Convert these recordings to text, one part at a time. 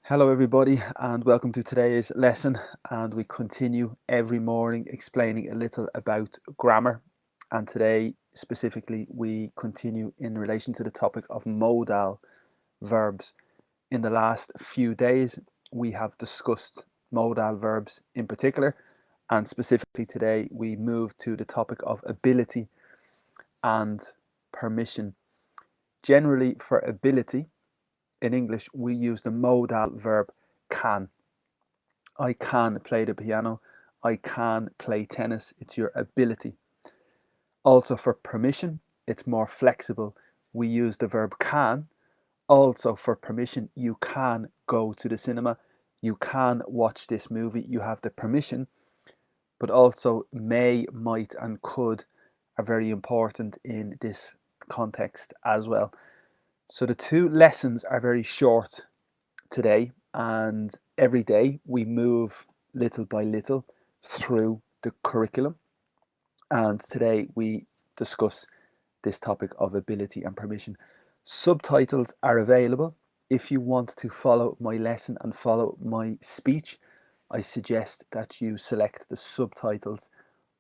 Hello everybody and welcome to today's lesson, and we continue every morning explaining a little about grammar, and today specifically we continue in relation to the topic of modal verbs. In the last few days we have discussed modal verbs in particular, and specifically today we move to the topic of ability and permission. Generally for ability in English we use the modal verb can. I can play the piano. I can play tennis. It's your ability. Also for permission, it's more flexible. We use the verb can. Also for permission, you can go to the cinema. You can watch this movie. You have the permission. But also may, might and could are very important in this context as well. So the two lessons are very short today, and every day we move little by little through the curriculum, and today we discuss this topic of ability and permission. Subtitles are available. If you want to follow my lesson and follow my speech, I suggest that you select the subtitles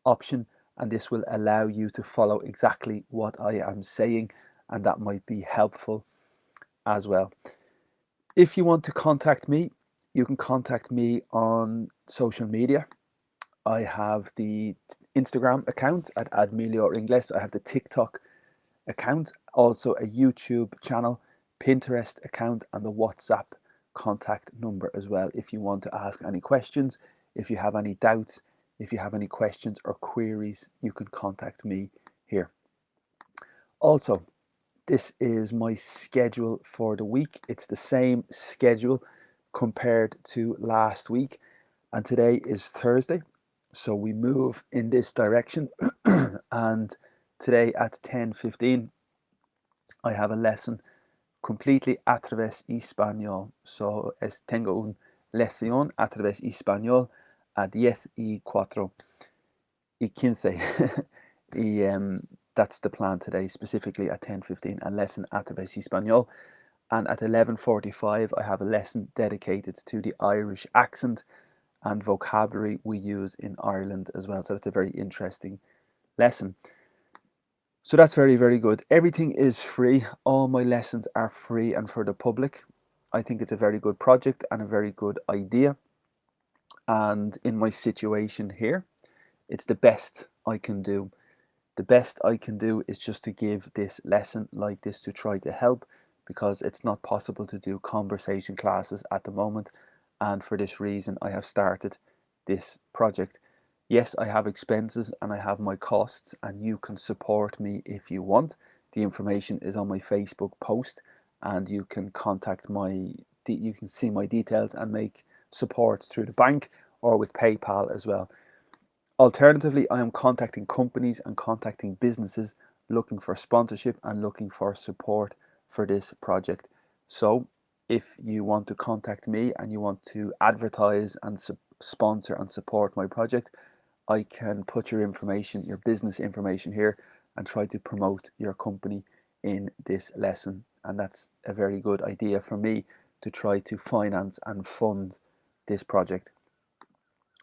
option, and this will allow you to follow exactly what I am saying, and that might be helpful as well. If you want to contact me, you can contact me on social media. I have the Instagram account at Admilio Ingles. I have the TikTok account, also a YouTube channel, Pinterest account, and the WhatsApp contact number as well. If you want to ask any questions, if you have any doubts, if you have any questions or queries, you can contact me here. Also, this is my schedule for the week. It's the same schedule compared to last week, and today is Thursday, so we move in this direction. And today at 10:15 I have a lesson completely a través español. So tengo un lección a través español a 10:04 y 15 y that's the plan today, specifically at 10:15, a lesson a través español. And at 11:45 I have a lesson dedicated to the Irish accent and vocabulary we use in Ireland as well. So that's a very interesting lesson. So that's very, very good. Everything is free. All my lessons are free and for the public. I think it's a very good project and a very good idea. And in my situation here, it's the best I can do. The best I can do is just to give this lesson like this to try to help, because it's not possible to do conversation classes at the moment. And for this reason, I have started this project. Yes, I have expenses and I have my costs, and you can support me if you want. The information is on my Facebook post, and you can contact you can see my details and make support through the bank or with PayPal as well. Alternatively, I am contacting companies and contacting businesses looking for sponsorship and looking for support for this project. So if you want to contact me and you want to advertise and sponsor and support my project, I can put your information, your business information here, and try to promote your company in this lesson. And that's a very good idea for me to try to finance and fund this project.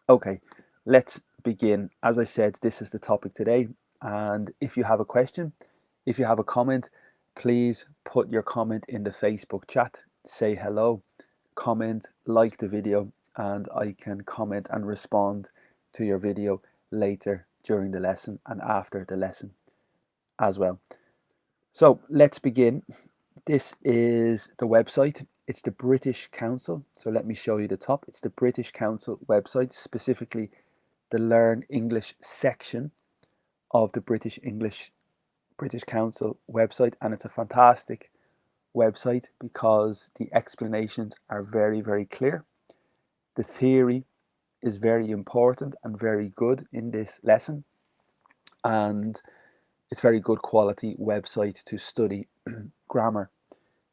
Okay, let's begin. As I said, this is the topic today, and if you have a question, if you have a comment, please put your comment in the Facebook chat. Say hello, comment, like the video, and I can comment and respond to your video later during the lesson and after the lesson as well. So let's begin. This is the website. It's the British Council. So let me show you the top. It's the British Council website, specifically the Learn English section of the British Council website, and it's a fantastic website because the explanations are very, very clear. The theory is very important and very good in this lesson, and it's very good quality website to study grammar.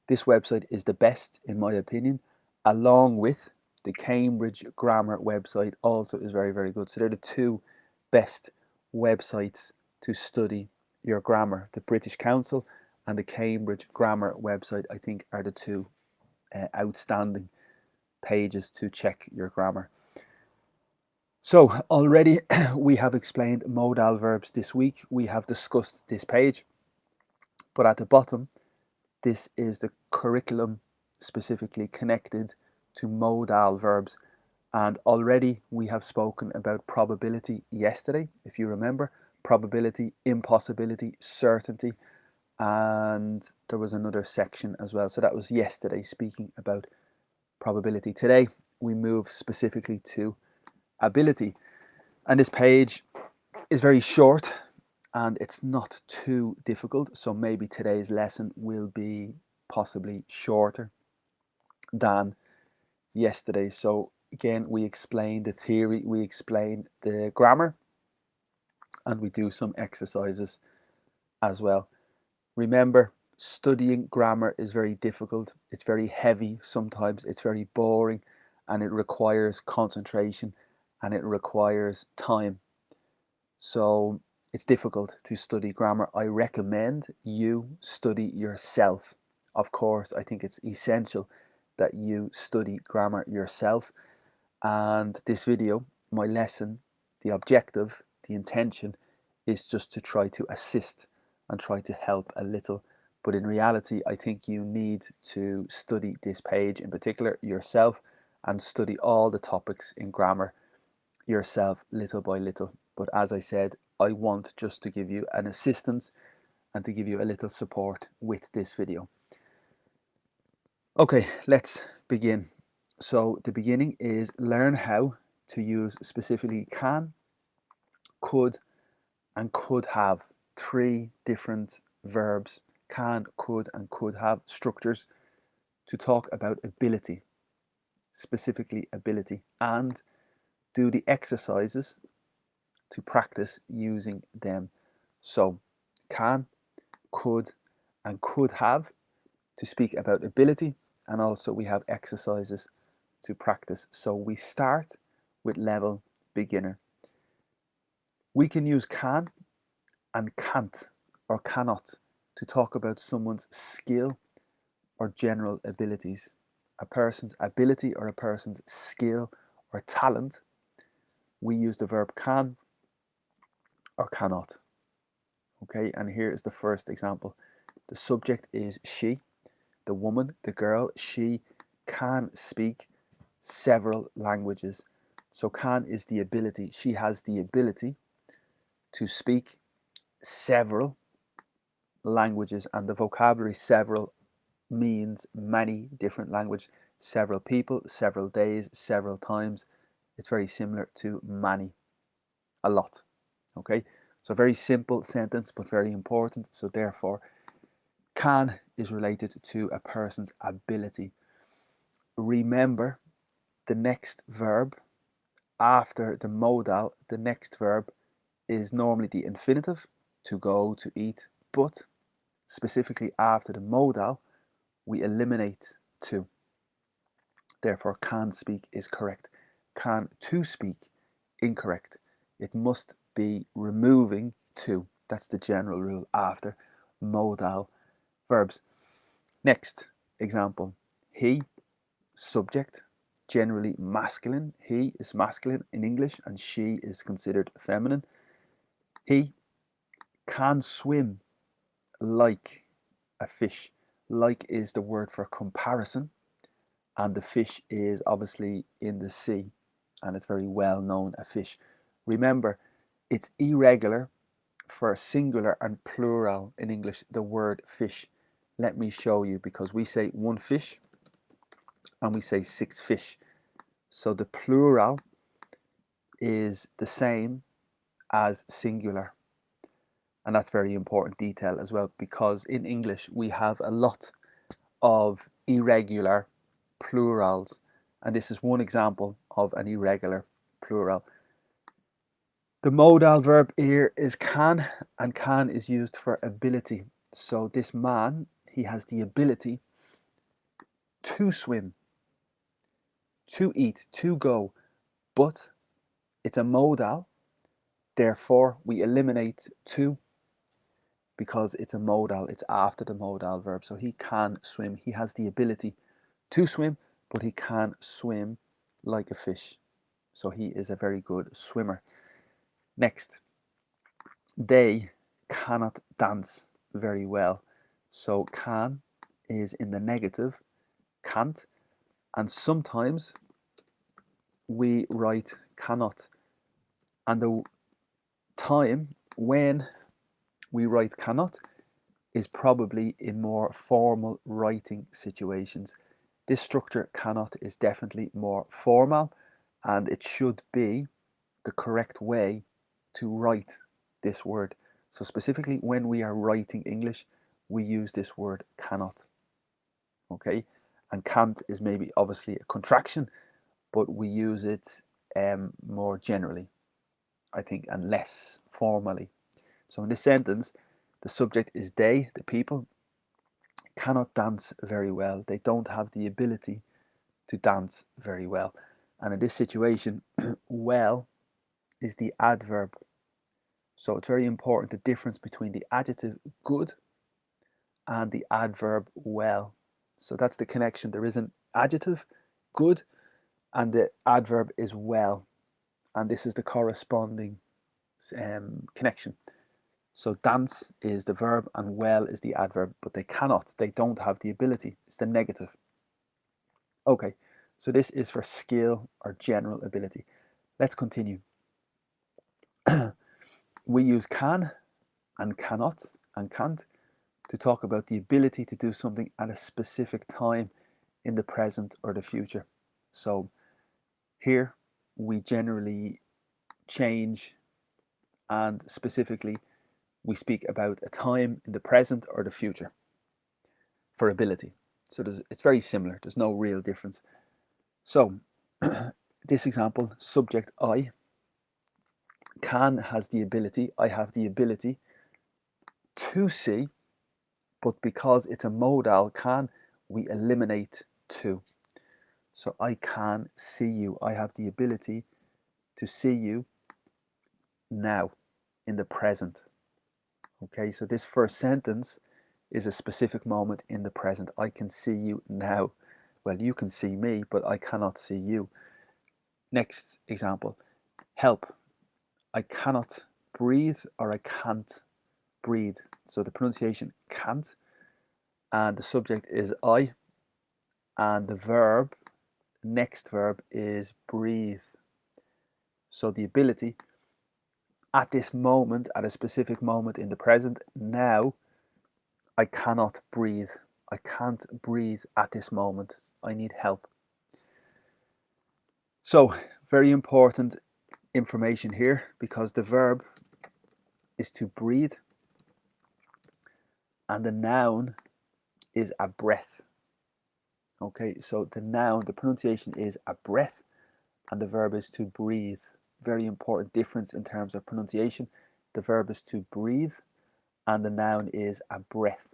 This website is the best in my opinion, along with the Cambridge Grammar website also is very, very good. So they're the two best websites to study your grammar. The British Council and the Cambridge Grammar website, I think, are the two outstanding pages to check your grammar. So already we have explained modal verbs this week. We have discussed this page, but at the bottom, this is the curriculum specifically connected to modal verbs. And already we have spoken about probability yesterday, if you remember, probability, impossibility, certainty, and there was another section as well. So that was yesterday, speaking about probability. Today we move specifically to ability. And this page is very short and it's not too difficult. So maybe today's lesson will be possibly shorter than yesterday. So again, we explain the theory, we explain the grammar, and we do some exercises as well. Remember, studying grammar is very difficult. It's very heavy sometimes. It's very boring, and it requires concentration and it requires time. So it's difficult to study grammar. I recommend you study yourself. Of course, I think it's essential that you study grammar yourself. And this video, my lesson, the objective, the intention is just to try to assist and try to help a little. But in reality, I think you need to study this page in particular yourself and study all the topics in grammar yourself little by little. But as I said, I want just to give you an assistance and to give you a little support with this video. Okay, let's begin. So the beginning is learn how to use specifically can, could, and could have. 3 different verbs, can, could, and could have structures to talk about ability, specifically ability, and do the exercises to practice using them. So can, could, and could have to speak about ability, and also we have exercises to practice. So we start with level beginner. We can use can and can't or cannot to talk about someone's skill or general abilities. A person's ability or a person's skill or talent, we use the verb can or cannot. Okay, and here is the first example. The subject is she, the woman, the girl. She can speak several languages. So can is the ability. She has the ability to speak several languages, and the vocabulary several means many different languages, several people, several days, several times. It's very similar to many, a lot. Okay, so very simple sentence but very important. So therefore can is related to a person's ability. Remember, the next verb after the modal, the next verb is normally the infinitive, to go, to eat, but specifically after the modal, we eliminate to. Therefore, can speak is correct. Can to speak, incorrect. It must be removing to. That's the general rule after modal verbs. Next example, he, subject, generally masculine. He is masculine in English and she is considered feminine. He can swim like a fish. Like is the word for comparison, and the fish is obviously in the sea, and it's very well known, a fish. Remember, it's irregular for singular and plural in English, the word fish. Let me show you, because we say 1 fish and we say 6 fish. So the plural is the same as singular. And that's very important detail as well, because in English we have a lot of irregular plurals, and this is one example of an irregular plural. The modal verb here is can, and can is used for ability. So this man, he has the ability to swim, to eat, to go, but it's a modal, therefore we eliminate to because it's a modal, it's after the modal verb. So he can swim, he has the ability to swim, but he can swim like a fish. So he is a very good swimmer. Next, they cannot dance very well. So can is in the negative, can't, and sometimes we write cannot. And the time when we write cannot is probably in more formal writing situations. This structure cannot is definitely more formal, and it should be the correct way to write this word. So specifically when we are writing English, we use this word cannot. Okay, and can't is maybe obviously a contraction, but we use it more generally, I think, and less formally. So in this sentence, the subject is they, the people, cannot dance very well. They don't have the ability to dance very well. And in this situation, well is the adverb. So it's very important, the difference between the adjective good and the adverb well. So that's the connection. There is an adjective, good, and the adverb is well. And this is the corresponding connection. So dance is the verb and well is the adverb, but they cannot, they don't have the ability. It's the negative. Okay, so this is for skill or general ability. Let's continue. We use can and cannot and can't to talk about the ability to do something at a specific time in the present or the future. So here we generally change, and specifically we speak about a time in the present or the future for ability. So it's very similar. There's no real difference. So this example, subject I, can has the ability, I have the ability to see, but because it's a modal can, we eliminate to. So I can see you. I have the ability to see you now in the present. Okay, so this first sentence is a specific moment in the present. I can see you now. Well, you can see me, but I cannot see you. Next example, help. I cannot breathe, or I can't breathe. So the pronunciation can't, and the subject is I, and the verb, next verb is breathe. So the ability at this moment, at a specific moment in the present, now I cannot breathe. I can't breathe at this moment. I need help. So very important information here, because the verb is to breathe and the noun is a breath. Okay, so the noun, the pronunciation is a breath, and the verb is to breathe. Very important difference in terms of pronunciation. The verb is to breathe and the noun is a breath.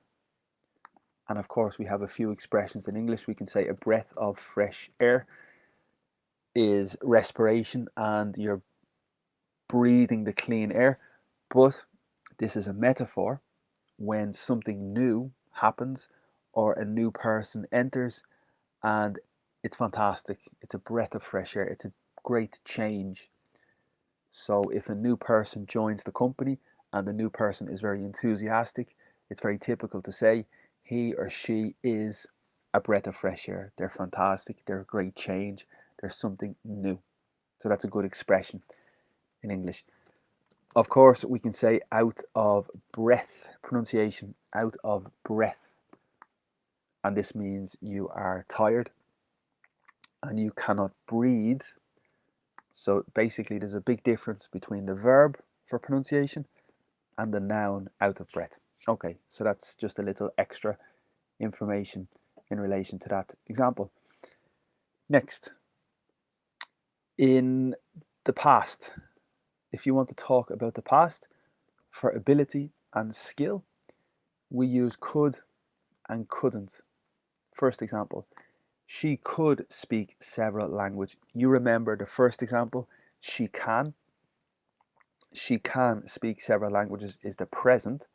And of course we have a few expressions in English. We can say a breath of fresh air is respiration and you're breathing the clean air, but this is a metaphor when something new happens or a new person enters, and it's fantastic. It's a breath of fresh air. It's a great change. So if a new person joins the company and the new person is very enthusiastic, it's very typical to say he or she is a breath of fresh air. They're fantastic. They're a great change. There's something new. So that's a good expression in English. Of course, we can say out of breath, pronunciation, out of breath. And this means you are tired and you cannot breathe. So basically there's a big difference between the verb for pronunciation and the noun out of breath. Okay, so that's just a little extra information in relation to that example. Next, in the past, if you want to talk about the past for ability and skill, we use could and couldn't. First example, she could speak several languages. You remember the first example, she can. She can speak several languages is the present.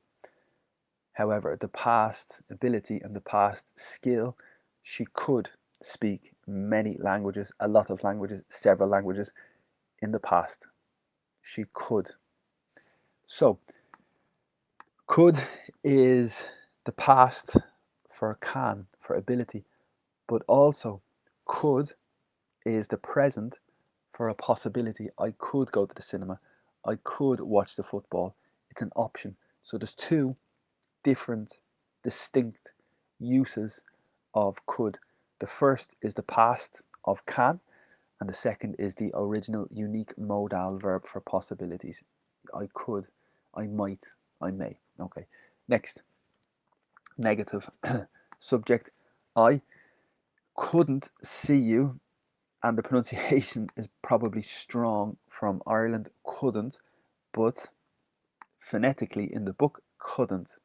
However, the past ability and the past skill, she could speak many languages, a lot of languages, several languages in the past. She could. So, could is the past for can, for ability, but also could is the present for a possibility. I could go to the cinema. I could watch the football. It's an option. So there's two different, distinct uses of could. The first is the past of can, and the second is the original unique modal verb for possibilities. I could, I might, I may. Okay. Next, negative. Subject, I couldn't see you, and the pronunciation is probably strong from Ireland, couldn't, but phonetically in the book, couldn't.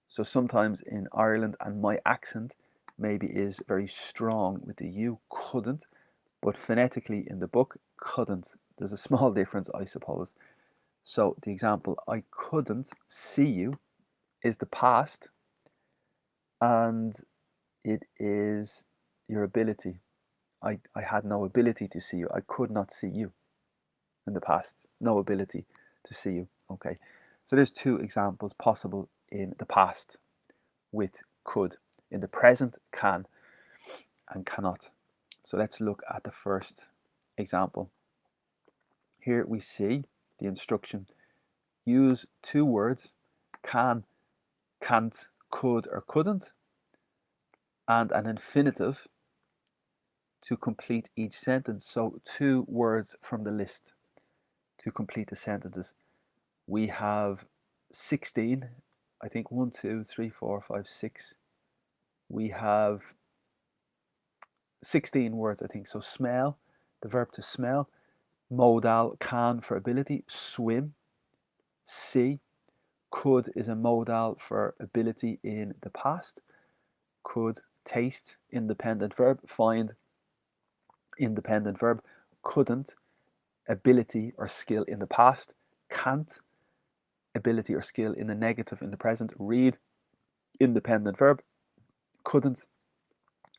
So sometimes in Ireland, and my accent maybe is very strong with the U, couldn't, but phonetically in the book, couldn't. There's a small difference, I suppose. So the example, I couldn't see you, is the past, and it is your ability. I had no ability to see you. I could not see you in the past. No ability to see you. Okay. So there's two examples possible in the past with could. In the present, can and cannot. So let's look at the first example. Here we see the instruction. Use two words, can, can't, could or couldn't, and an infinitive to complete each sentence. So two words from the list to complete the sentences. We have 16, I think 1, 2, 3, 4, 5, 6. We have 16 words, I think. So smell, the verb to smell, modal, can for ability, swim, see, could is a modal for ability in the past, could, taste, independent verb, find, independent verb, couldn't, ability or skill in the past, can't, ability or skill in the negative in the present, read, independent verb, couldn't,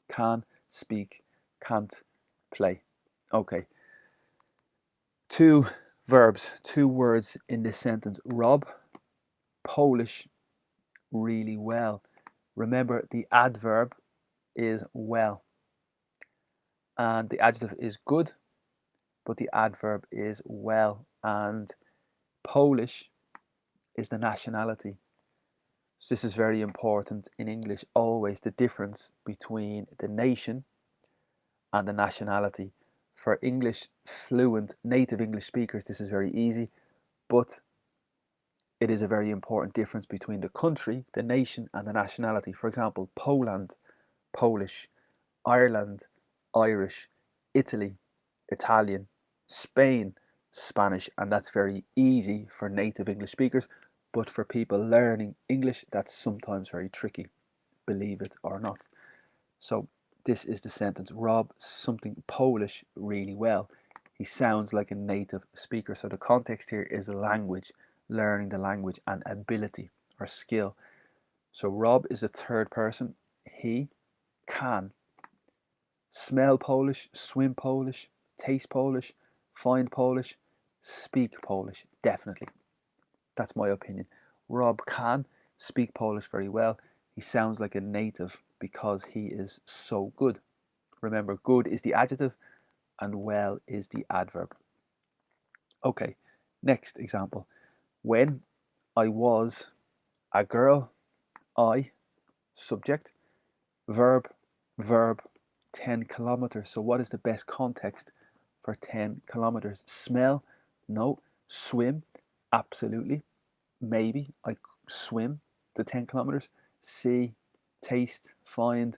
can, speak, can't, play. Okay. Two verbs, two words in this sentence. Rob, Polish, really well. Remember, the adverb is well. And the adjective is good, but the adverb is well. And Polish is the nationality. So this is very important in English, always the difference between the nation and the nationality. For English fluent native English speakers, this is very easy, but it is a very important difference between the country, the nation, and the nationality. For example, Poland, Polish, Ireland, Irish, Italy, Italian, Spain, Spanish, and that's very easy for native English speakers, but for people learning English, that's sometimes very tricky, believe it or not. So this is the sentence, Rob something Polish really well. He sounds like a native speaker. So the context here is the language, learning the language, and ability or skill. So Rob is the third person. He can smell Polish, swim Polish, taste Polish, find Polish, speak Polish. Definitely. That's my opinion. Rob can speak Polish very well. He sounds like a native because he is so good. Remember, good is the adjective and well is the adverb. Okay, next example. When I was a girl, I, subject, verb, verb, 10 kilometers. So what is the best context for 10 kilometers? Smell? No. Swim? Absolutely. Maybe I swim the 10 kilometers. See, taste, find,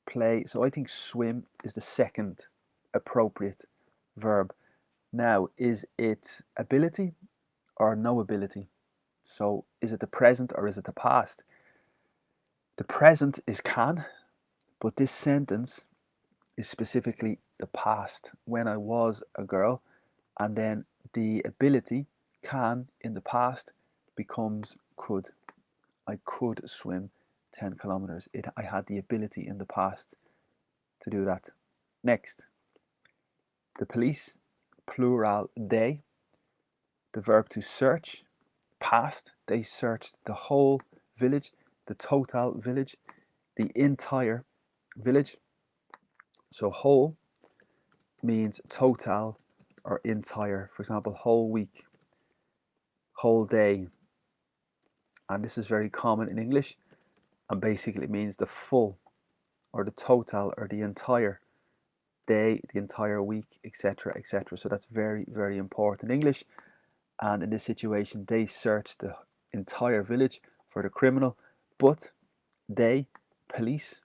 play. So I think swim is the second appropriate verb. Now, is it ability or no ability? So is it the present or is it the past? The present is can, but this sentence is specifically the past, when I was a girl, and then the ability, can, in the past becomes could. I could swim 10 kilometers. I had the ability in the past to do that. Next, the police, plural they. The verb to search, past, they searched the whole village, the total village, the entire village. So whole means total or entire. For example, whole week, whole day. And this is very common in English and basically means the full or the total or the entire day, the entire week, etc., etc. So that's very, very important in English. And in this situation, they searched the entire village for the criminal, but they, police,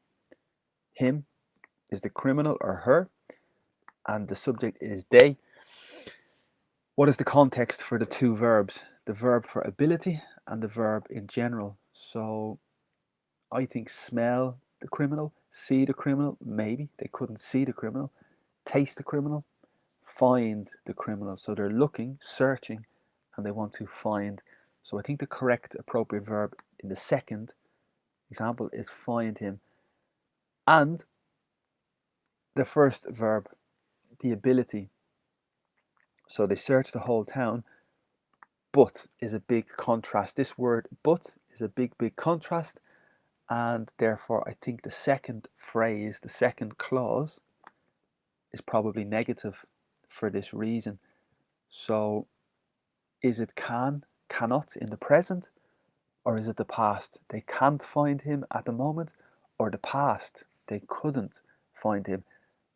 him is the criminal or her, and the subject is they. What is the context for the two verbs? The verb for ability and the verb in general. So I think smell the criminal, see the criminal, maybe they couldn't see the criminal, taste the criminal, find the criminal. So they're looking, searching, and they want to find. So I think the correct appropriate verb in the second example is find him. And the first verb, the ability. So they search the whole town, but is a big contrast. This word but is a big, big contrast. And therefore, I think the second phrase, the second clause, is probably negative for this reason. So is it can, cannot in the present, or is it the past? They can't find him at the moment, or the past, they couldn't find him.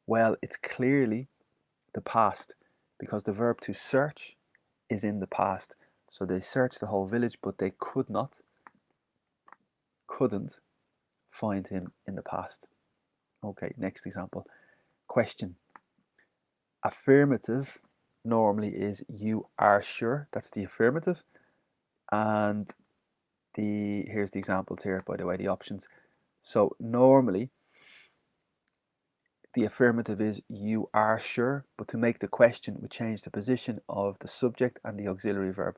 Well, it's clearly the past because the verb to search is in the past. So they searched the whole village, but they couldn't find him in the past. Okay, next example. Question. Affirmative normally is you are sure. That's the affirmative. And here's the examples here, by the way, the options. So normally the affirmative is you are sure, but to make the question, we change the position of the subject and the auxiliary verb.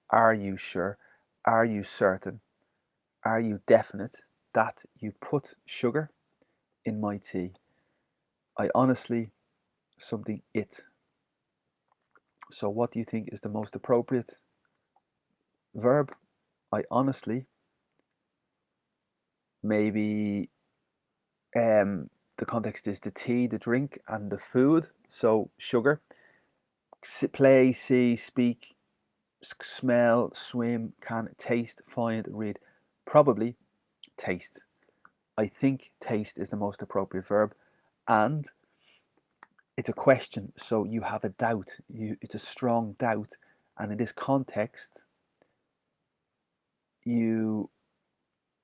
Are you sure? Are you certain? Are you definite that you put sugar in my tea? I honestly, something it. So what do you think is the most appropriate verb? I honestly, maybe the context is the tea, the drink, and the food. So sugar. Play, see, speak, smell, swim, can, taste, find, read. Probably taste. I think taste is the most appropriate verb. And it's a question, so you have a doubt. It's a strong doubt. And in this context, you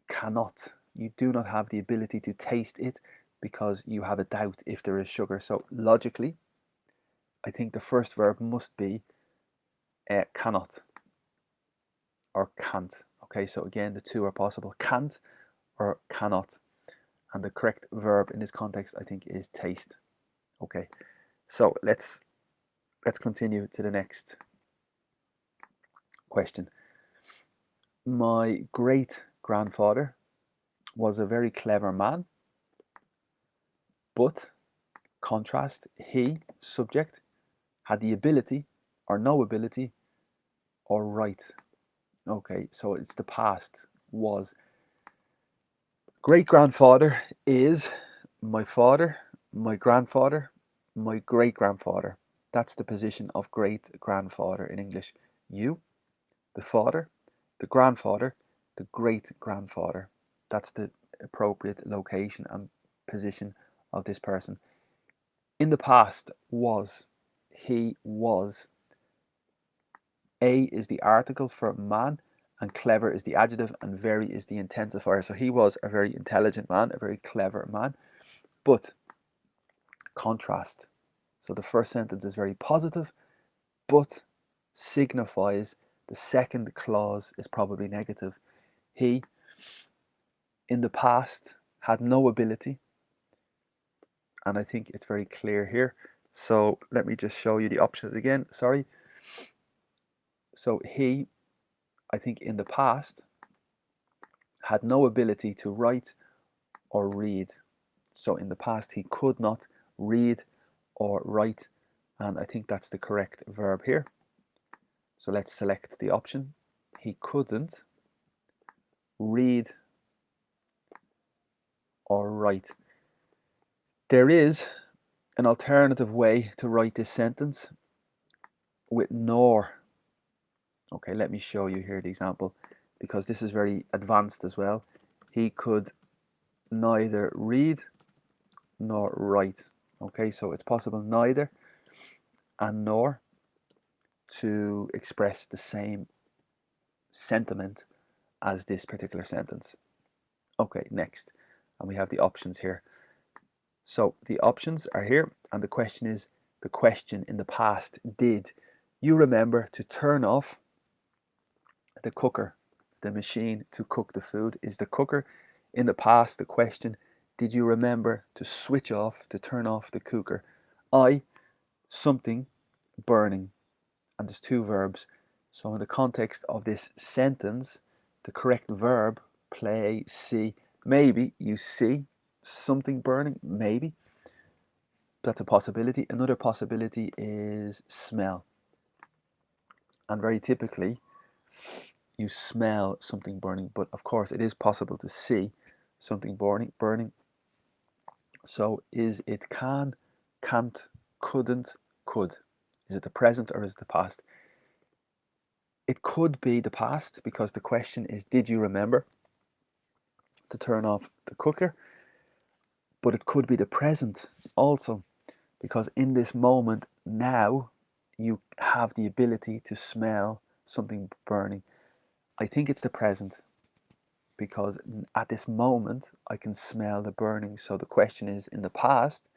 do not have the ability to taste it because you have a doubt if there is sugar. So logically, I think the first verb must be cannot or can't. Okay, so again, the two are possible, can't or cannot. And the correct verb in this context, I think, is taste. Okay, so let's continue to the next question. My great grandfather was a very clever man, but contrast, he, subject, had the ability or no ability or right. Okay, so it's the past, was. Great grandfather is my father, my grandfather, my great grandfather. That's the position of great grandfather in English. You, the father, the grandfather, the great grandfather. That's the appropriate location and position of this person. In the past was, he was. A is the article for man, and clever is the adjective, and very is the intensifier. So he was a very intelligent man, a very clever man. But contrast. So the first sentence is very positive, but signifies the second clause is probably negative. He, in the past, had no ability. And I think it's very clear here. So let me just show you the options again. Sorry. So he, I think in the past, had no ability to write or read. So in the past, he could not read or write, and I think that's the correct verb here. So let's select the option. He couldn't read or write. There is an alternative way to write this sentence with nor. Okay, let me show you here the example, because this is very advanced as well. He could neither read nor write. Okay, so it's possible neither and nor to express the same sentiment as this particular sentence. Okay, next. And we have the options here. So the options are here, and the question is the question in the past. Did you remember to turn off the cooker, the machine to cook the food? Is the cooker in the past the question? Did you remember to switch off, to turn off the cooker? I, something burning. And there's two verbs. So in the context of this sentence, the correct verb, play, see, maybe you see something burning, maybe. That's a possibility. Another possibility is smell. And very typically, you smell something burning, but of course it is possible to see something burning. So is it can, can't, couldn't, could? Is it the present or is it the past? It could be the past, because the question is, did you remember to turn off the cooker? But it could be the present also, because in this moment now you have the ability to smell something burning. I think it's the present, because at this moment I can smell the burning. So the question is, in the past,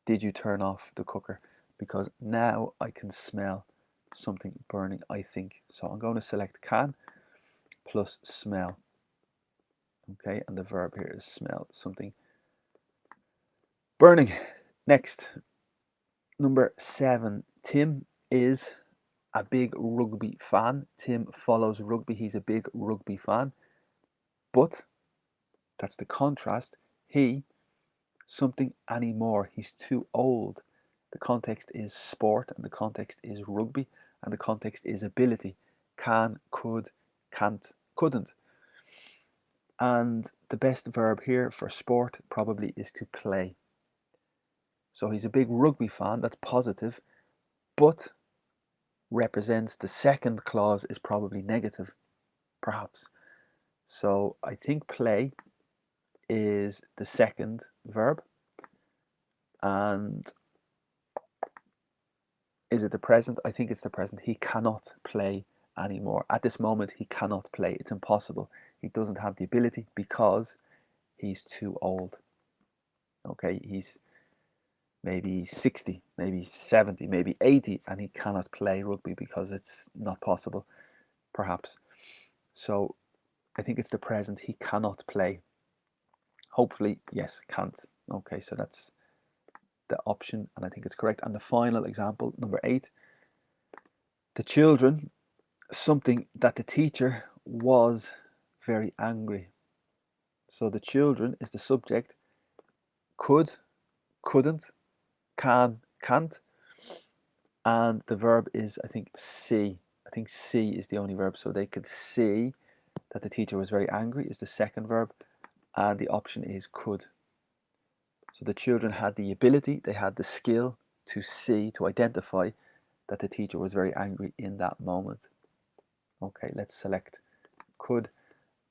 did you turn off the cooker? Because now I can smell something burning, I think. So I'm going to select can plus smell. Okay, and the verb here is smell something burning. Next, number 7. Tim is a big rugby fan. Tim follows rugby. He's a big rugby fan. But that's the contrast. He something anymore. He's too old. The context is sport, and the context is rugby, and the context is ability. Can, could, can't, couldn't. And the best verb here for sport probably is to play. So he's a big rugby fan, that's positive, but represents the second clause is probably negative, perhaps. So I think play is the second verb. And is it the present? I think it's the present. He cannot play anymore. At this moment, he cannot play. It's impossible. He doesn't have the ability because he's too old. Okay, he's maybe 60, maybe 70, maybe 80, and he cannot play rugby because it's not possible, perhaps. So I think it's the present. He cannot play. Hopefully, yes, can't. Okay, so that's the option, and I think it's correct. And the final example, number 8. The children, something that the teacher was very angry. So the children is the subject. Could, couldn't, can, can't. And the verb is, I think, see. I think see is the only verb. So they could see that the teacher was very angry is the second verb. And the option is could. So the children had the ability, they had the skill to see, to identify that the teacher was very angry in that moment. Okay, let's select could.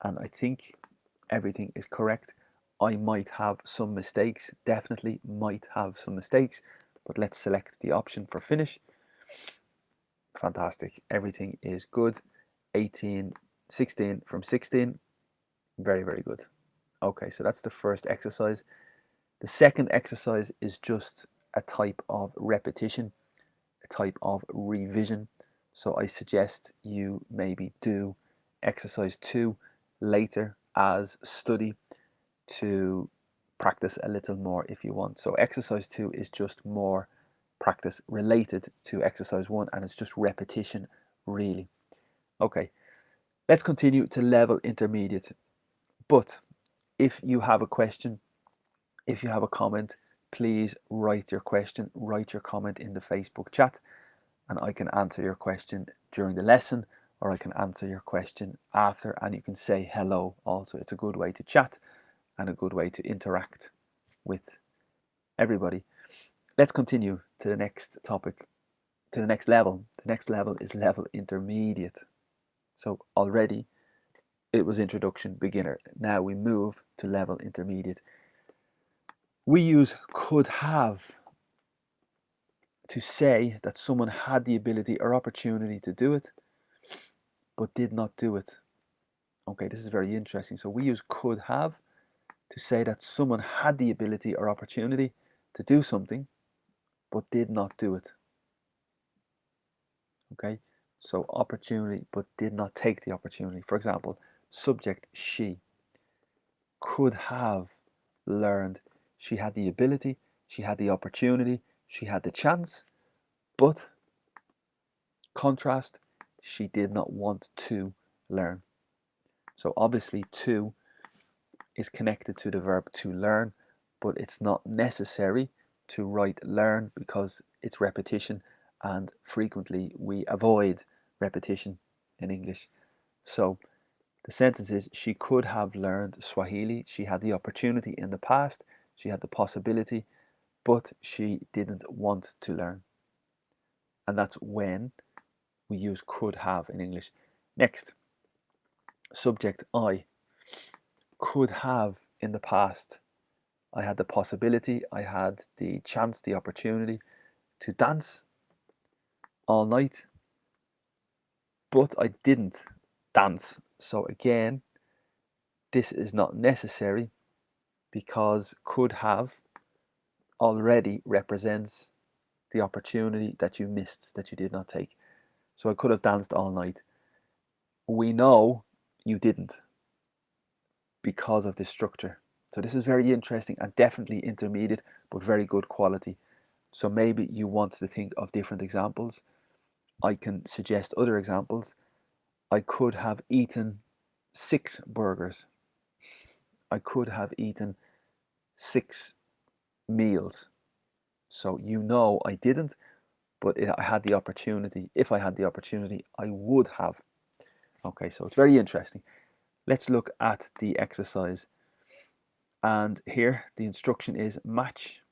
And I think everything is correct. I might have some mistakes, definitely might have some mistakes, but let's select the option for finish. Fantastic, everything is good. 18, 16 from 16, very, very good. Okay, so that's the first exercise. The second exercise is just a type of repetition, a type of revision. So I suggest you maybe do exercise 2 later as study to practice a little more if you want. So exercise 2 is just more practice related to exercise 1, and it's just repetition really. Okay, let's continue to level intermediate. But if you have a question, If you have a comment, please write your question, write your comment in the Facebook chat, and I can answer your question during the lesson, or I can answer your question after, and you can say hello also. It's a good way to chat and a good way to interact with everybody. Let's continue to the next topic, to the next level. The next level is level intermediate. So already it was introduction, beginner. Now we move to level intermediate. We use could have to say that someone had the ability or opportunity to do it, but did not do it. Okay, this is very interesting. So we use could have to say that someone had the ability or opportunity to do something, but did not do it. Okay, so opportunity, but did not take the opportunity. For example, subject she could have learned. She had the ability, she had the opportunity, she had the chance, but contrast, she did not want to learn. So obviously to is connected to the verb to learn, but it's not necessary to write learn because it's repetition, and frequently we avoid repetition in English. So the sentence is, she could have learned Swahili. She had the opportunity in the past, she had the possibility, but she didn't want to learn. And that's when we use could have in English. Next, subject I could have in the past. I had the possibility, I had the chance, the opportunity to dance all night, but I didn't dance. So again, this is not necessary because could have already represents the opportunity that you missed, that you did not take. So I could have danced all night. We know you didn't because of this structure. So this is very interesting and definitely intermediate, but very good quality. So maybe you want to think of different examples. I can suggest other examples. I could have eaten 6 burgers. I could have eaten 6 meals. So you know I didn't, but I had the opportunity. If I had the opportunity, I would have. Okay, so it's very interesting. Let's look at the exercise. And here the instruction is match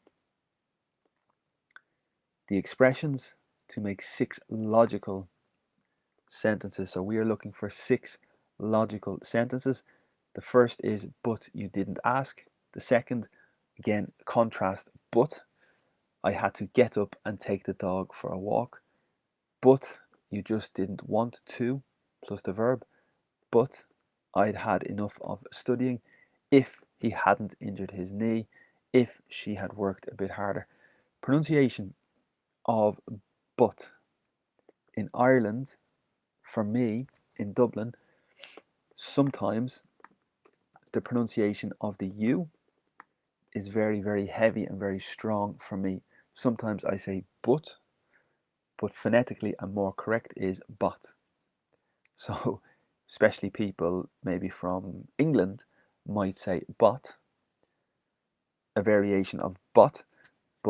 the expressions to make 6 logical sentences. So we are looking for 6 logical sentences. The first is, but you didn't ask. The second, again, contrast, but I had to get up and take the dog for a walk. But you just didn't want to, plus the verb. But I'd had enough of studying. If he hadn't injured his knee, if she had worked a bit harder. Pronunciation of but in Ireland, for me, in Dublin, sometimes the pronunciation of the U is very, very heavy and very strong for me. Sometimes I say but phonetically and more correct is but. So, especially people maybe from England might say but, a variation of but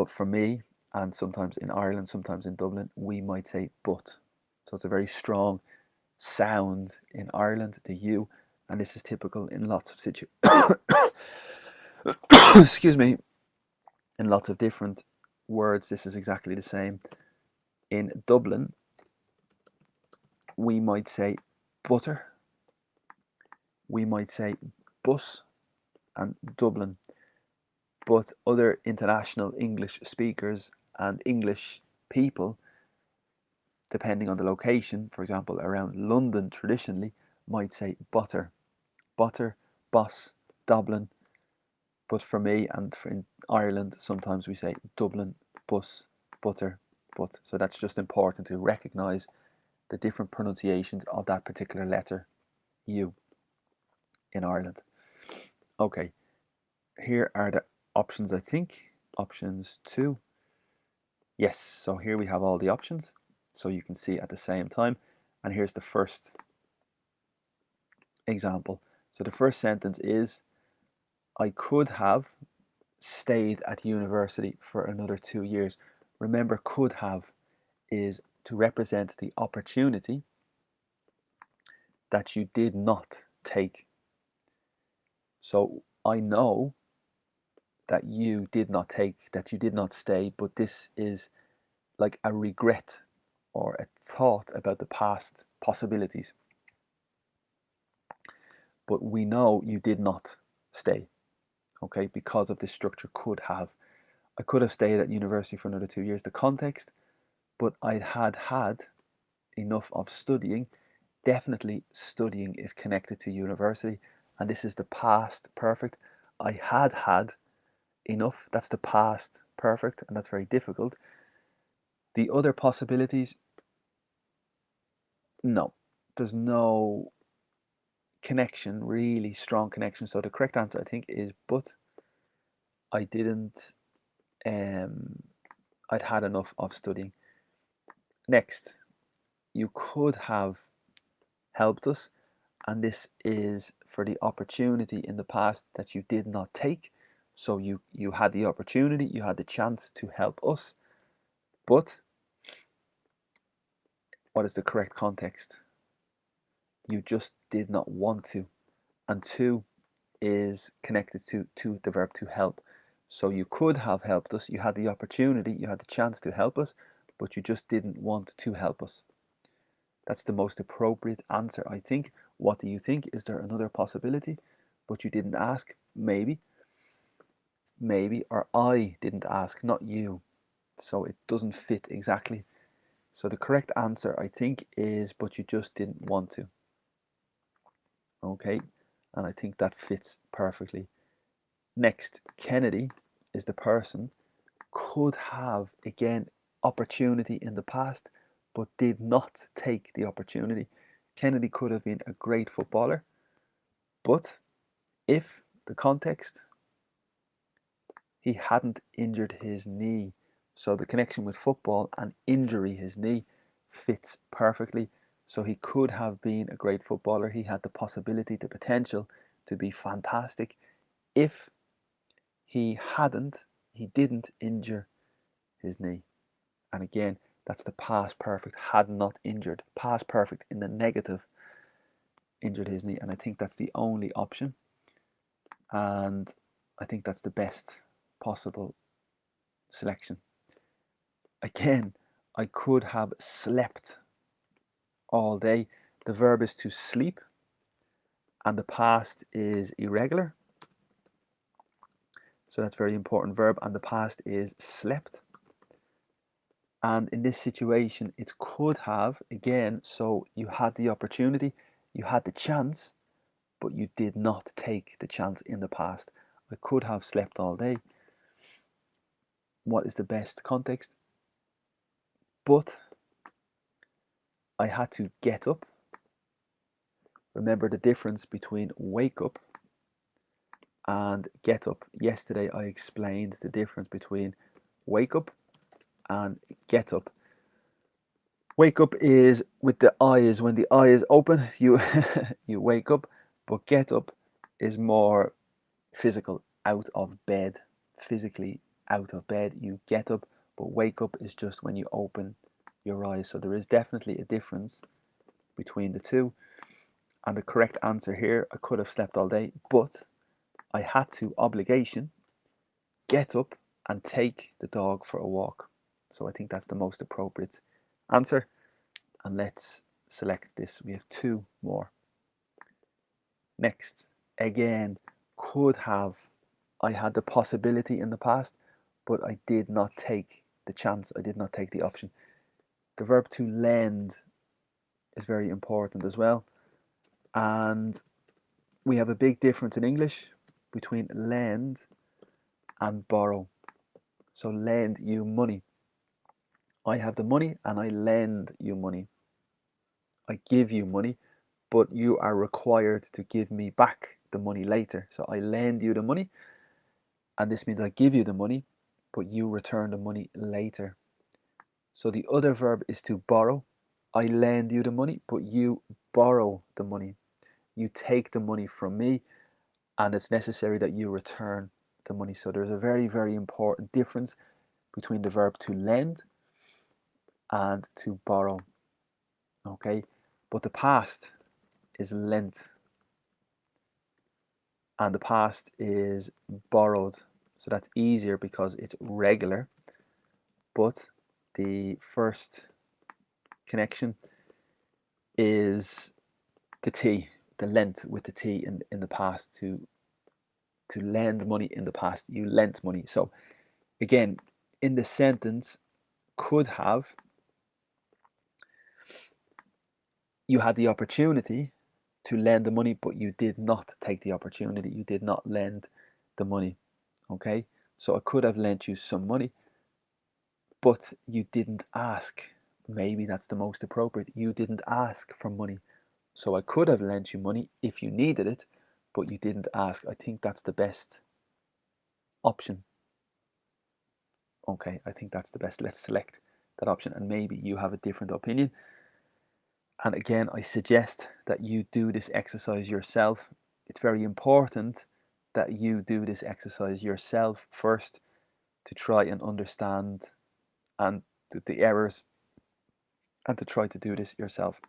for me, and sometimes in Ireland, sometimes in Dublin, we might say but. So it's a very strong sound in Ireland, the U, and this is typical in lots of excuse me, in lots of different words. This is exactly the same. In Dublin, we might say butter, we might say bus, and Dublin. But other international English speakers and English people, depending on the location, for example, around London traditionally, might say butter, bus, Dublin. But for me and in Ireland, sometimes we say Dublin, bus, butter, but. So that's just important to recognize the different pronunciations of that particular letter U in Ireland. Okay, here are the options, I think. Options 2. Yes, so here we have all the options, so you can see at the same time. And here's the first example. So the first sentence is, I could have stayed at university for another 2 years. Remember, could have is to represent the opportunity that you did not take. So I know that you did not take, that you did not stay, but this is like a regret or a thought about the past possibilities. But we know you did not stay, okay, because of this structure could have. I could have stayed at university for another 2 years, the context, but I had enough of studying. Definitely studying is connected to university, and this is the past perfect. I had enough, that's the past perfect, and that's very difficult. The other possibilities, no, there's no connection, really strong connection. So the correct answer, I think, is but. I didn't, I'd had enough of studying. Next, you could have helped us, and this is for the opportunity in the past that you did not take. So you had the opportunity, you had the chance to help us, but what is the correct context? You just did not want to. And to is connected to the verb to help. So you could have helped us, you had the opportunity, you had the chance to help us, but you just didn't want to help us. That's the most appropriate answer, I think. What do you think? Is there another possibility? But you didn't ask? Maybe. Maybe. Or I didn't ask, not you. So it doesn't fit exactly. So the correct answer, I think, is but you just didn't want to. Okay? And I think that fits perfectly. Next, Kennedy is the person, could have, again, opportunity in the past, but did not take the opportunity. Kennedy could have been a great footballer, but if the context, he hadn't injured his knee. So the connection with football and injury, his knee, fits perfectly. So he could have been a great footballer. He had the possibility, the potential to be fantastic if he didn't injure his knee. And again, that's the past perfect, had not injured. Past perfect in the negative, injured his knee. And I think that's the only option. And I think that's the best possible selection. Again, I could have slept all day. The verb is to sleep, and the past is irregular. So that's a very important verb, and the past is slept. And in this situation, it could have, again, so you had the opportunity, you had the chance, but you did not take the chance in the past. I could have slept all day. What is the best context? But I had to get up. Remember the difference between wake up and get up. Yesterday I explained the difference between wake up and get up. Wake up is with the eyes. When the eye is open, you you wake up, but get up is more physical, out of bed, physically out of bed. You get up, but wake up is just when you open your eyes. So there is definitely a difference between the two. And the correct answer here, I could have slept all day, but I had to, obligation, get up and take the dog for a walk. So I think that's the most appropriate answer. And let's select this. We have two more. Next, again, could have. I had the possibility in the past, but I did not take the chance. I did not take the option. The verb to lend is very important as well. And we have a big difference in English between lend and borrow. So lend you money. I have the money and I lend you money. I give you money, but you are required to give me back the money later. So I lend you the money, and this means I give you the money, but you return the money later. So the other verb is to borrow. I lend you the money, but you borrow the money. You take the money from me, and it's necessary that you return the money. So there's a very, very important difference between the verb to lend and to borrow. Okay, but the past is lent and the past is borrowed. So that's easier because it's regular, but the first connection is the T, the lent with the T in the past. To lend money in the past, you lent money. So again, in the sentence, could have, you had the opportunity to lend the money, but you did not take the opportunity. You did not lend the money. Okay, so I could have lent you some money, but you didn't ask. Maybe that's the most appropriate. You didn't ask for money. So I could have lent you money if you needed it, but you didn't ask. I think that's the best option. Okay, I think that's the best. Let's select that option, and maybe you have a different opinion. And again, I suggest that you do this exercise yourself. It's very important that you do this exercise yourself first to try and understand and the errors and to try to do this yourself.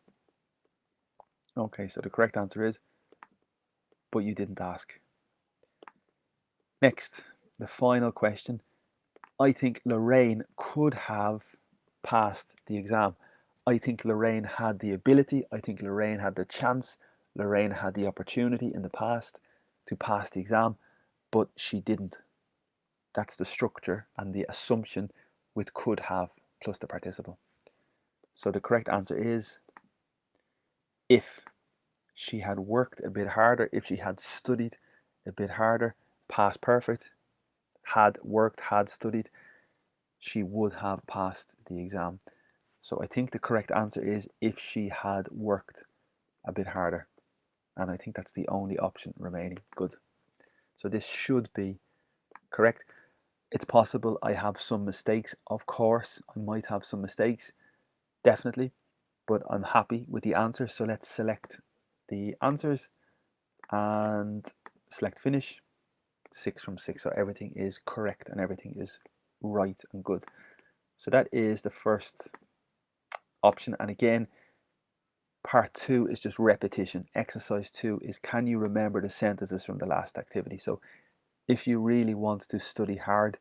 Okay, so the correct answer is, but you didn't ask. Next, the final question. I think Lorraine could have passed the exam. I think Lorraine had the ability, I think Lorraine had the chance, Lorraine had the opportunity in the past to pass the exam, but she didn't. That's the structure and the assumption with could have plus the participle. So the correct answer is if she had worked a bit harder, if she had studied a bit harder, past perfect, had worked, had studied, she would have passed the exam. So I think the correct answer is if she had worked a bit harder. And I think that's the only option remaining. Good. So this should be correct. It's possible I have some mistakes. Of course, I might have some mistakes, definitely, but I'm happy with the answers. So let's select the answers and select finish. 6 from 6. So everything is correct and everything is right and good. So that is the first option. And again, part 2 is just repetition. Exercise 2 is, can you remember the sentences from the last activity? So if you really want to study hard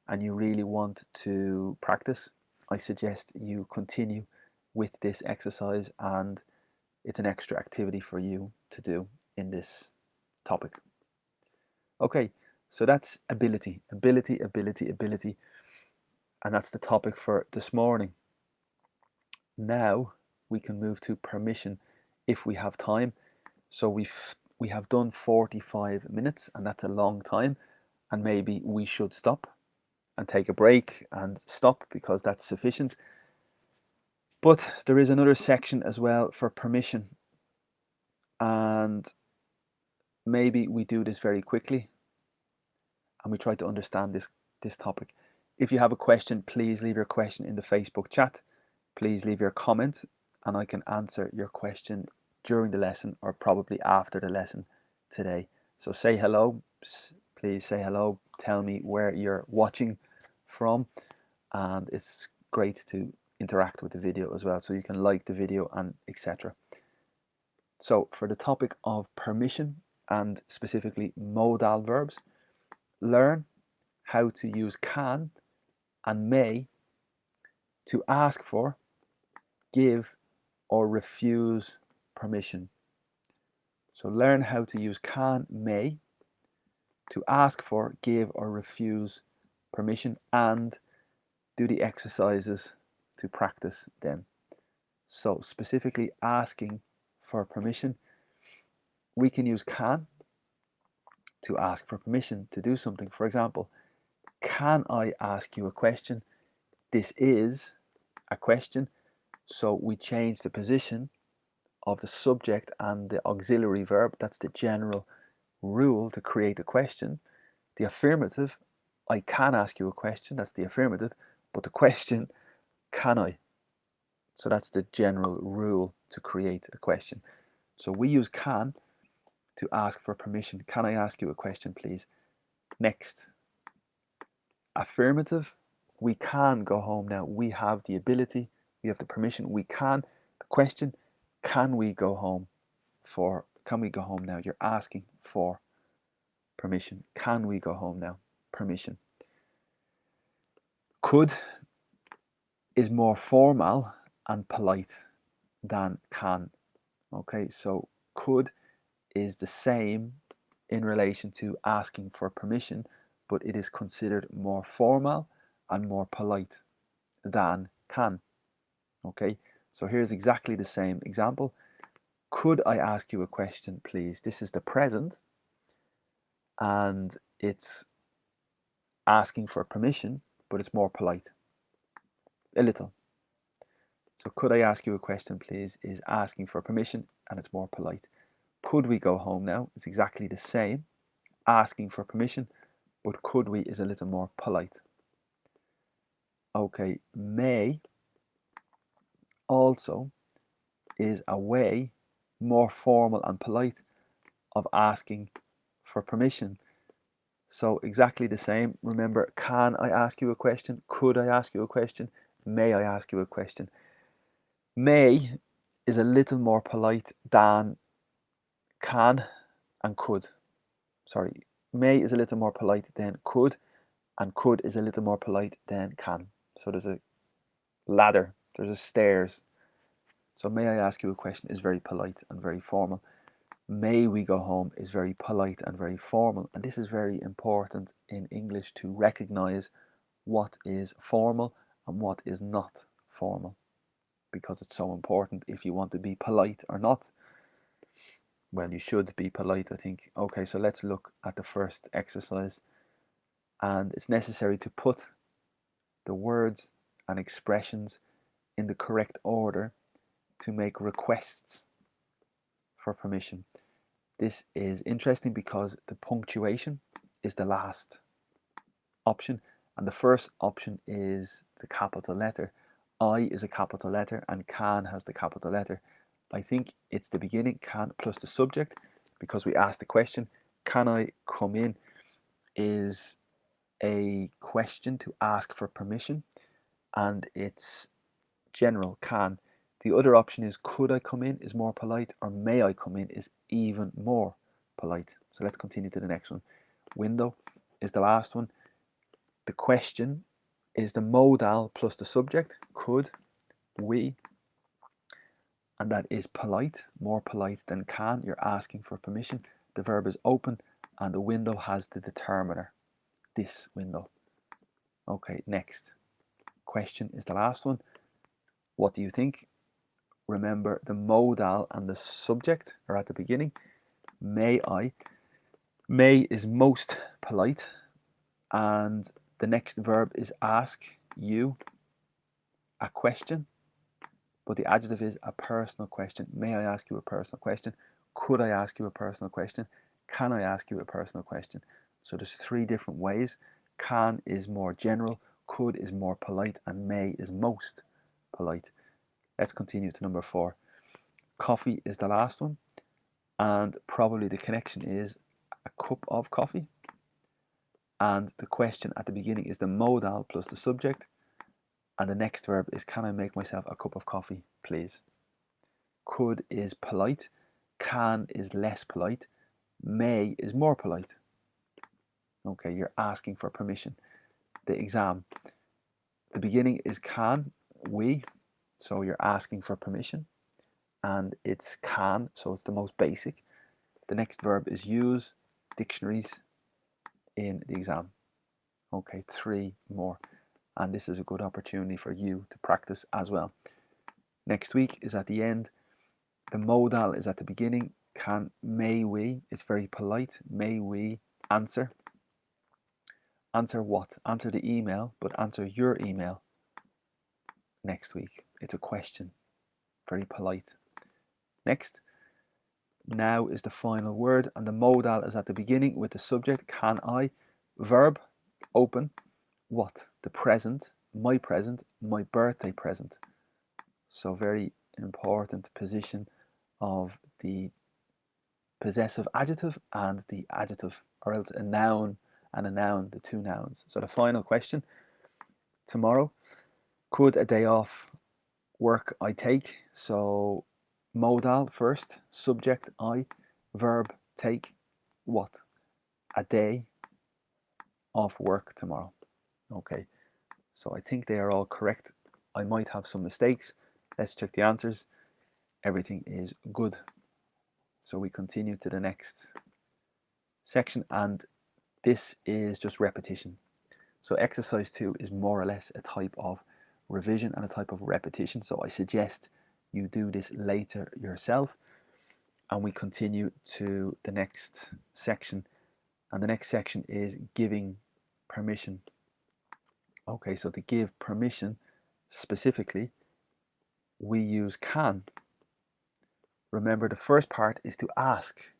and you really want to practice, I suggest you continue with this exercise, and it's an extra activity for you to do in this topic. Okay, so that's ability, ability, ability, ability, and that's the topic for this morning. Now we can move to permission if we have time. So we have done 45 minutes, and that's a long time, and maybe we should stop and take a break and stop because that's sufficient. But there is another section as well for permission, and maybe we do this very quickly and we try to understand this topic. If you have a question, please leave your question in the Facebook chat. Please leave your comment and I can answer your question during the lesson or probably after the lesson today. So say hello, please say hello, tell me where you're watching from, and it's great to interact with the video as well, so you can like the video and etc. So for the topic of permission and specifically modal verbs, learn how to use can and may to ask for, give, or refuse permission. So learn how to use can, may to ask for, give, or refuse permission, and do the exercises to practice them. So specifically asking for permission, we can use can to ask for permission to do something. For example, can I ask you a question? This is a question, so we change the position of the subject and the auxiliary verb. That's the general rule to create a question. The affirmative, I can ask you a question, that's the affirmative, but the question, can I? So that's the general rule to create a question. So we use can to ask for permission. Can I ask you a question, please? Next, affirmative. We can go home now. We have the ability. We have the permission. We can. The question, can we go home can we go home now? You're asking for permission. Can we go home now? Permission. Could is more formal and polite than can. Okay, so could is the same in relation to asking for permission, but it is considered more formal and more polite than can. Okay, so here's exactly the same example. Could I ask you a question, please? This is the present, and it's asking for permission, but it's more polite. A little. So could I ask you a question, please, is asking for permission, and it's more polite. Could we go home now? It's exactly the same, asking for permission, but could we is a little more polite. Okay, may also is a way more formal and polite of asking for permission. So exactly the same. Remember, can I ask you a question? Could I ask you a question? May I ask you a question? May is a little more polite than can and could. Sorry, may is a little more polite than could, and could is a little more polite than can. So there's a ladder, there's a stairs. So may I ask you a question is very polite and very formal. May we go home is very polite and very formal. And this is very important in English to recognize what is formal and what is not formal, because it's so important if you want to be polite or not. Well, you should be polite, I think. Okay, so let's look at the first exercise. And it's necessary to put the words and expressions in the correct order to make requests for permission. This is interesting because the punctuation is the last option, and the first option is the capital letter. I is a capital letter and can has the capital letter. I think it's the beginning, can, plus the subject, because we asked the question, can I come in, is a question to ask for permission, and it's general, can. The other option is could I come in is more polite, or may I come in is even more polite. So let's continue to the next one. Window is the last one. The question is the modal plus the subject, could, we, and that is polite, more polite than can. You're asking for permission. The verb is open, and the window has the determiner, this window. Okay, next. Question is the last one. What do you think? Remember, the modal and the subject are at the beginning. May I. May is most polite, and the next verb is ask you a question, but the adjective is a personal question. May I ask you a personal question? Could I ask you a personal question? Can I ask you a personal question? So there's three different ways. Can is more general, could is more polite, and may is most polite. Let's continue to number 4. Coffee is the last one, and probably the connection is a cup of coffee. And the question at the beginning is the modal plus the subject, and the next verb is can I make myself a cup of coffee, please? Could is polite, can is less polite, may is more polite. Okay, you're asking for permission. The exam, the beginning is can, we, so you're asking for permission, and it's can, so it's the most basic. The next verb is use dictionaries in the exam. Okay, 3 more, and this is a good opportunity for you to practice as well. Next week is at the end. The modal is at the beginning. Can, may we, it's very polite. May we answer? Answer what? Answer the email, but answer your email next week. It's a question. Very polite. Next, now is the final word, and the modal is at the beginning with the subject, can I. Verb, open. What? The present, my birthday present. So very important position of the possessive adjective and the adjective, or else a noun and a noun, the two nouns. So the final question tomorrow, could a day off work I take? So modal first, subject I, verb take, what? A day off work tomorrow. Okay, so I think they are all correct. I might have some mistakes. Let's check the answers. Everything is good. So we continue to the next section, and this is just repetition. So exercise 2 is more or less a type of revision and a type of repetition. So I suggest you do this later yourself. And we continue to the next section. And the next section is giving permission. Okay, so to give permission specifically, we use can. Remember, the first part is to ask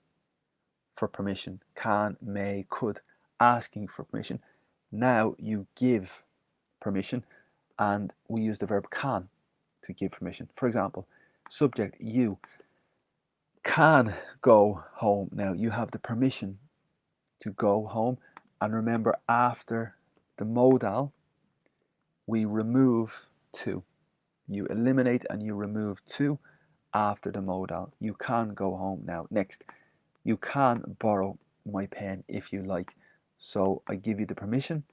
for permission. Can, may, could, asking for permission. Now you give permission, and we use the verb can to give permission. For example, subject, you can go home. Now you have the permission to go home, and remember, after the modal we remove to. You eliminate and you remove to after the modal. You can go home now. Next, you can borrow my pen if you like. So I give you the permission,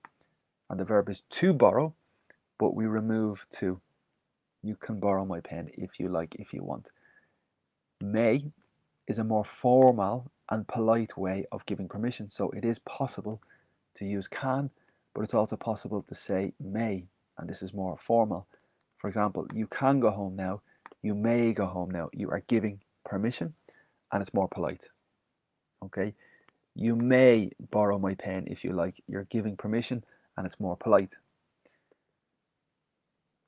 and the verb is to borrow, but we remove to. You can borrow my pen if you like, if you want. May is a more formal and polite way of giving permission. So it is possible to use can, but it's also possible to say may, and this is more formal. For example, you can go home now, you may go home now. You are giving permission, and it's more polite. Okay, you may borrow my pen if you like. You're giving permission, and it's more polite.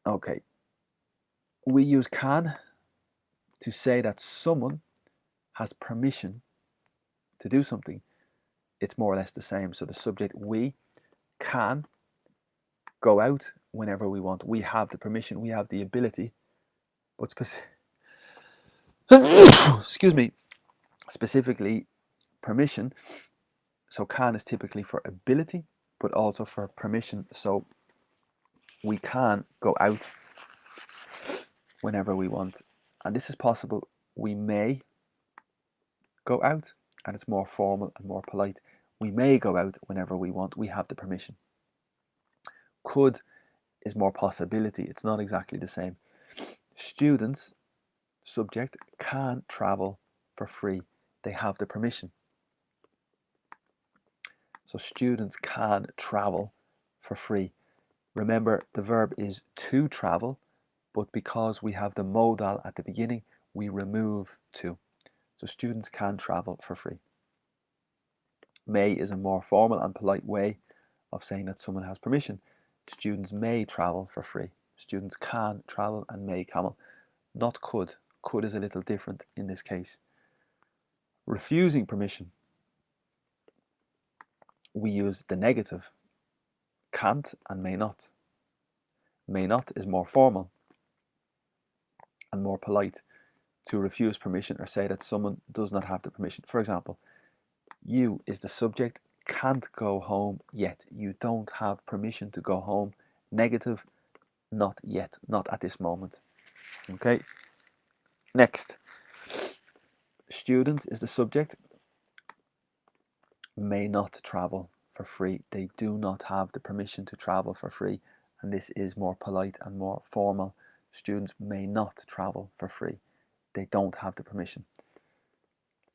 Okay, we use can to say that someone has permission to do something. It's more or less the same. So the subject, we can go out whenever we want. We have the permission, we have the ability, but excuse me, specifically permission. So can is typically for ability, but also for permission. So we can go out whenever we want, and this is possible. We may go out, and it's more formal and more polite. We may go out whenever we want. We have the permission. Could is more possibility. It's not exactly the same. Students, subject, can travel for free. They have the permission. So students can travel for free. Remember, the verb is to travel, but because we have the modal at the beginning, we remove to. So students can travel for free. May is a more formal and polite way of saying that someone has permission. Students may travel for free. Students can travel and may camel, not could. Could is a little different in this case. Refusing permission, we use the negative, can't and may not. May not is more formal and more polite to refuse permission or say that someone does not have the permission. For example, you is the subject, can't go home yet. You don't have permission to go home. Negative, not yet, not at this moment. Okay, next. Students is the subject, may not travel for free. They do not have the permission to travel for free, and this is more polite and more formal. Students may not travel for free. They don't have the permission.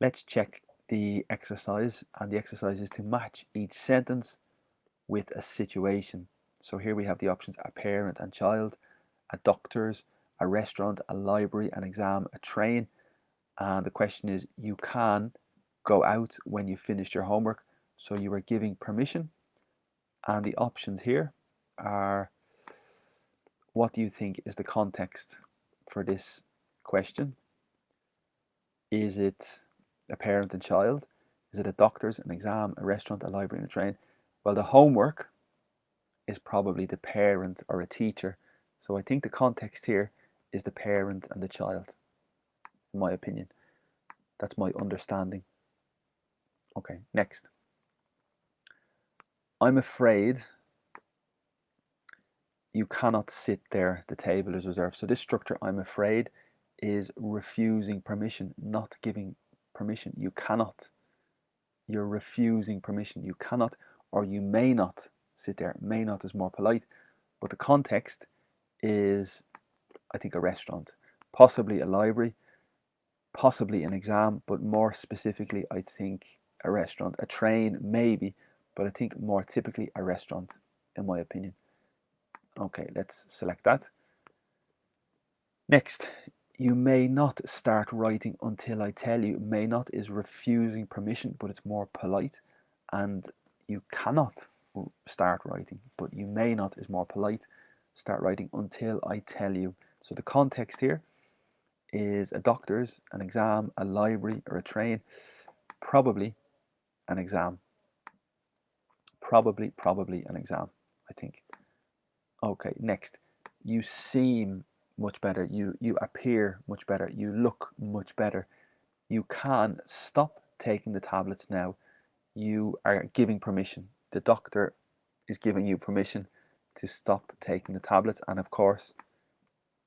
Let's check the exercise, and the exercise is to match each sentence with a situation. So here we have the options: a parent and child, a doctor's, a restaurant, a library, an exam, a train. And the question is, you can go out when you finished your homework. So you are giving permission. And the options here are, what do you think is the context for this question? Is it a parent and child? Is it a doctor's, an exam, a restaurant, a library, and a train? Well, the homework is probably the parent or a teacher. So I think the context here is the parent and the child, in my opinion. That's my understanding. Okay, next. I'm afraid you cannot sit there. The table is reserved. So this structure, I'm afraid, is refusing permission, not giving permission. You cannot. You're refusing permission. You cannot, or you may not sit there. May not is more polite, but the context is, I think, a restaurant, possibly a library, possibly an exam, but more specifically, I think a restaurant. A train, maybe, but I think more typically a restaurant, in my opinion. Okay, let's select that. Next, you may not start writing until I tell you. May not is refusing permission, but it's more polite. And you cannot start writing, but you may not is more polite. Start writing until I tell you. So the context here is a doctor's, an exam, a library, or a train. Probably an exam. Probably an exam, I think. Okay, next. You seem much better. You appear much better. You look much better. You can stop taking the tablets now. You are giving permission. The doctor is giving you permission to stop taking the tablets. And of course,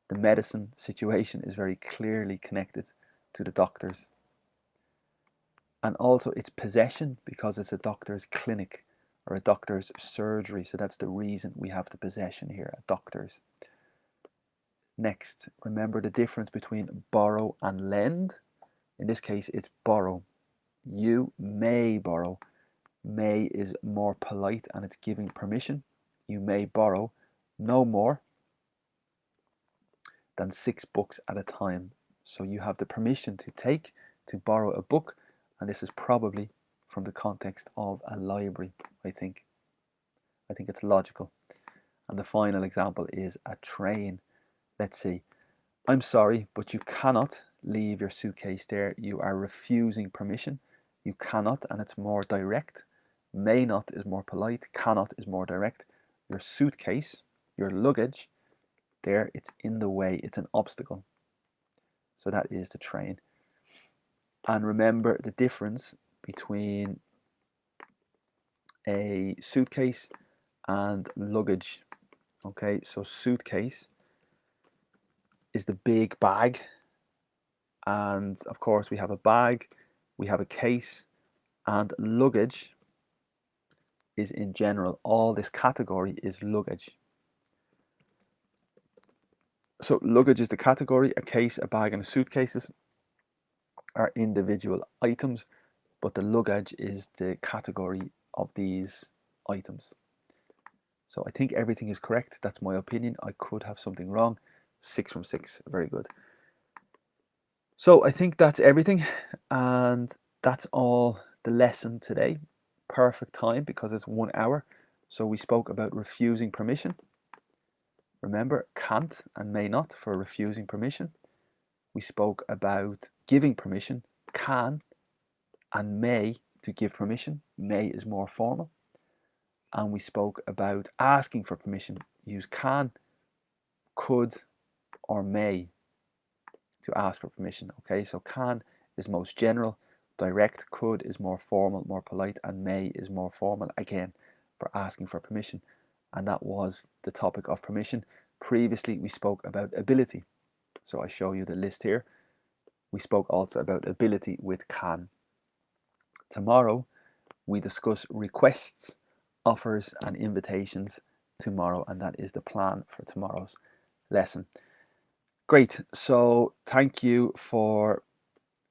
the medicine situation is very clearly connected to the doctors. And also it's possession because it's a doctor's clinic or a doctor's surgery. So that's the reason we have the possession here, a doctor's. Next, remember the difference between borrow and lend. In this case, it's borrow. You may borrow. May is more polite and it's giving permission. You may borrow no more than 6 books at a time. So you have the permission to borrow a book, and this is probably from the context of a library, I think. I think it's logical. And the final example is a train. Let's see. I'm sorry, but you cannot leave your suitcase there. You are refusing permission. You cannot, and it's more direct. May not is more polite. Cannot is more direct. Your suitcase, your luggage, there, it's in the way. It's an obstacle. So that is the train. And remember the difference between a suitcase and luggage. Okay, so suitcase is the big bag. And of course, we have a bag, we have a case, and luggage is in general. All this category is luggage. So luggage is the category. A case, a bag, and a suitcases are individual items, but the luggage is the category of these items. So I think everything is correct. That's my opinion. I could have something wrong. 6 from 6. Very good. So I think that's everything, and that's all the lesson today. Perfect time because it's 1 hour. So we spoke about refusing permission. Remember, can't and may not for refusing permission. We spoke about giving permission, can and may to give permission. May is more formal. And we spoke about asking for permission. Use can, could, or may to ask for permission. Okay, so can is most general, direct. Could is more formal, more polite, and may is more formal again for asking for permission. And that was the topic of permission. Previously we spoke about ability, so I show you the list here. We spoke also about ability with can. Tomorrow we discuss requests, offers, and invitations tomorrow, and that is the plan for tomorrow's lesson. Great, so thank you for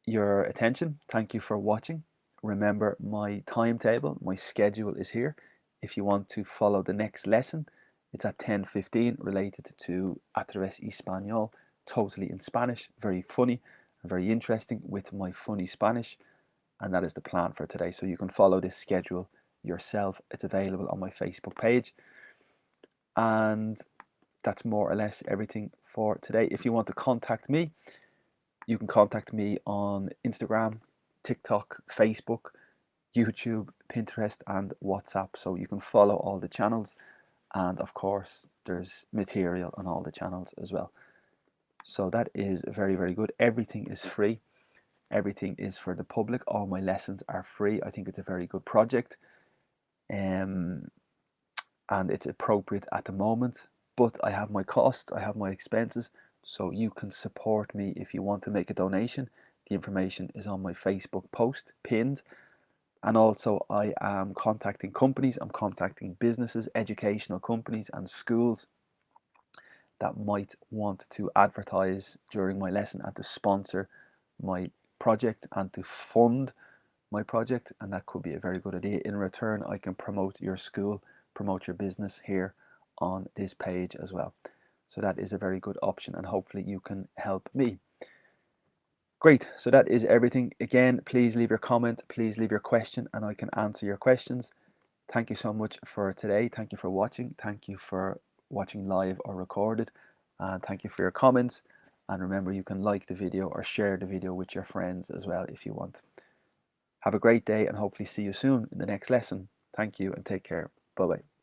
your attention. Thank you for watching. Remember, my timetable, my schedule is here. If you want to follow the next lesson, it's at 10:15 related to A Través Español, totally in Spanish. Very funny and very interesting with my funny Spanish. And that is the plan for today. So you can follow this schedule yourself. It's available on my Facebook page. And that's more or less everything for today. If you want to contact me, you can contact me on Instagram, TikTok, Facebook, YouTube, Pinterest, and WhatsApp. So you can follow all the channels. And of course, there's material on all the channels as well. So that is very, very good. Everything is free. Everything is for the public. All my lessons are free. I think it's a very good project. and it's appropriate at the moment, but I have my costs, I have my expenses, so you can support me if you want to make a donation. The information is on my Facebook post pinned. And also I am contacting companies, I'm contacting businesses, educational companies and schools that might want to advertise during my lesson and to sponsor my project and to fund my project, and that could be a very good idea. In return, I can promote your school, promote your business here on this page as well. So that is a very good option, and hopefully you can help me. Great, so that is everything. Again, please leave your comment, please leave your question, and I can answer your questions. Thank you so much for today. Thank you for watching. Thank you for watching live or recorded. And thank you for your comments. And remember, you can like the video or share the video with your friends as well if you want. Have a great day and hopefully see you soon in the next lesson. Thank you and take care. Bye-bye.